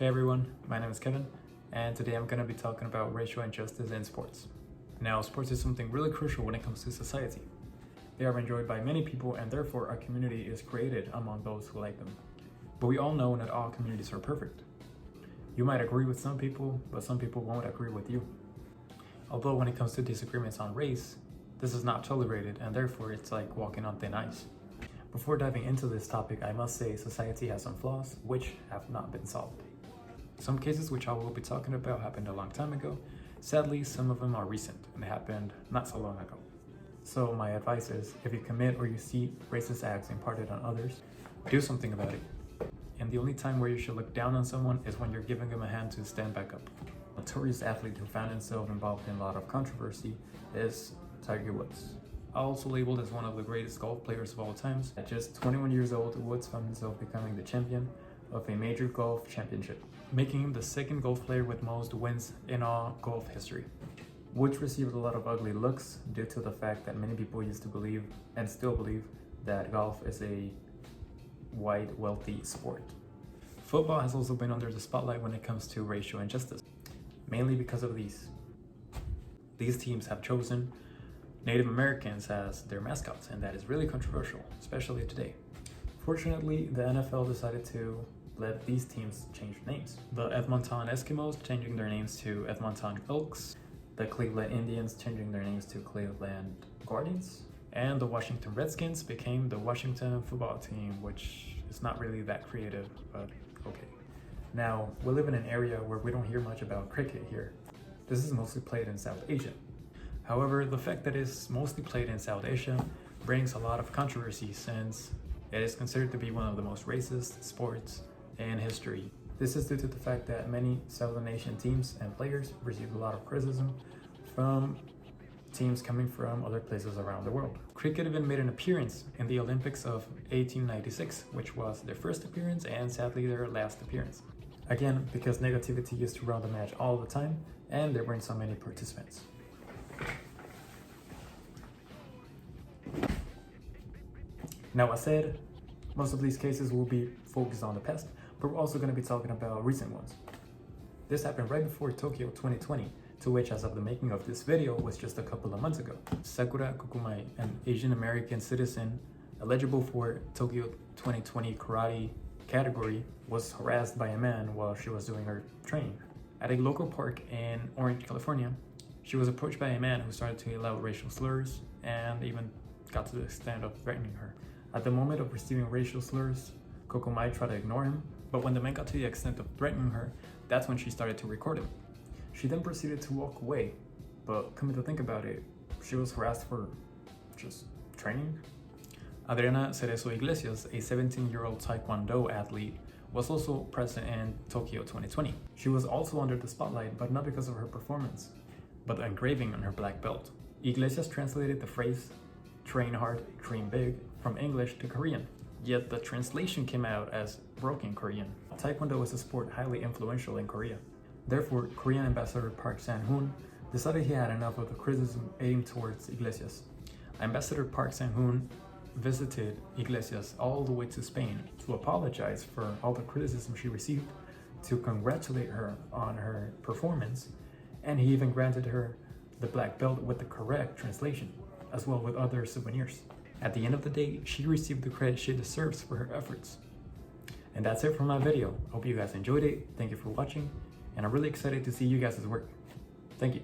Hey everyone, my name is Kevin, and today I'm going to be talking about racial injustice in sports. Now, sports is something really crucial when it comes to society. They are enjoyed by many people, and therefore a community is created among those who like them. But we all know not all communities are perfect. You might agree with some people, but some people won't agree with you. Although when it comes to disagreements on race, this is not tolerated, and therefore it's like walking on thin ice. Before diving into this topic, I must say society has some flaws which have not been solved. Some cases which I will be talking about happened a long time ago. Sadly, some of them are recent and happened not so long ago. So my advice is, if you commit or you see racist acts imparted on others, do something about it. And the only time where you should look down on someone is when you're giving them a hand to stand back up. A notorious athlete who found himself involved in a lot of controversy is Tiger Woods. Also labeled as one of the greatest golf players of all times, at just 21 years old, Woods found himself becoming the champion of a major golf championship, making him the second golf player with most wins in all golf history. Woods received a lot of ugly looks due to the fact that many people used to believe, and still believe, that golf is a white, wealthy sport. Football has also been under the spotlight when it comes to racial injustice, mainly because of these. These teams have chosen Native Americans as their mascots, and that is really controversial, especially today. Fortunately, the NFL decided to let these teams change names. The Edmonton Eskimos changing their names to Edmonton Elks, the Cleveland Indians changing their names to Cleveland Guardians, and the Washington Redskins became the Washington Football Team, which is not really that creative, but okay. Now, we live in an area where we don't hear much about cricket here. This is mostly played in South Asia. However, the fact that it's mostly played in South Asia brings a lot of controversy, since it is considered to be one of the most racist sports in history. This is due to the fact that many Southern Asian teams and players received a lot of criticism from teams coming from other places around the world. Cricket even made an appearance in the Olympics of 1896, which was their first appearance and sadly their last appearance. Again, because negativity used to run the match all the time, and there weren't so many participants. Now, as said, most of these cases will be focused on the past, but we're also going to be talking about recent ones. This happened right before Tokyo 2020, to which, as of the making of this video, was just a couple of months ago. Sakura Kukumai, an Asian American citizen eligible for Tokyo 2020 karate category, was harassed by a man while she was doing her training. At a local park in Orange, California, she was approached by a man who started to yell out racial slurs and even got to the extent of threatening her. At the moment of receiving racial slurs, Kokomai tried to ignore him, but when the man got to the extent of threatening her, that's when she started to record him. She then proceeded to walk away, but coming to think about it, she was harassed for just training. Adriana Cerezo Iglesias, a 17-year-old Taekwondo athlete, was also present in Tokyo 2020. She was also under the spotlight, but not because of her performance, but the engraving on her black belt. Iglesias translated the phrase, "train hard, dream big," from English to Korean, yet the translation came out as broken Korean. Taekwondo is a sport highly influential in Korea. Therefore, Korean Ambassador Park Sang-hoon decided he had enough of the criticism aimed towards Iglesias. Ambassador Park Sang-hoon visited Iglesias all the way to Spain to apologize for all the criticism she received, to congratulate her on her performance, and he even granted her the black belt with the correct translation, as well with other souvenirs. At the end of the day, she received the credit she deserves for her efforts. And that's it for my video. Hope you guys enjoyed it. Thank you for watching, and I'm really excited to see you guys' work. Thank you.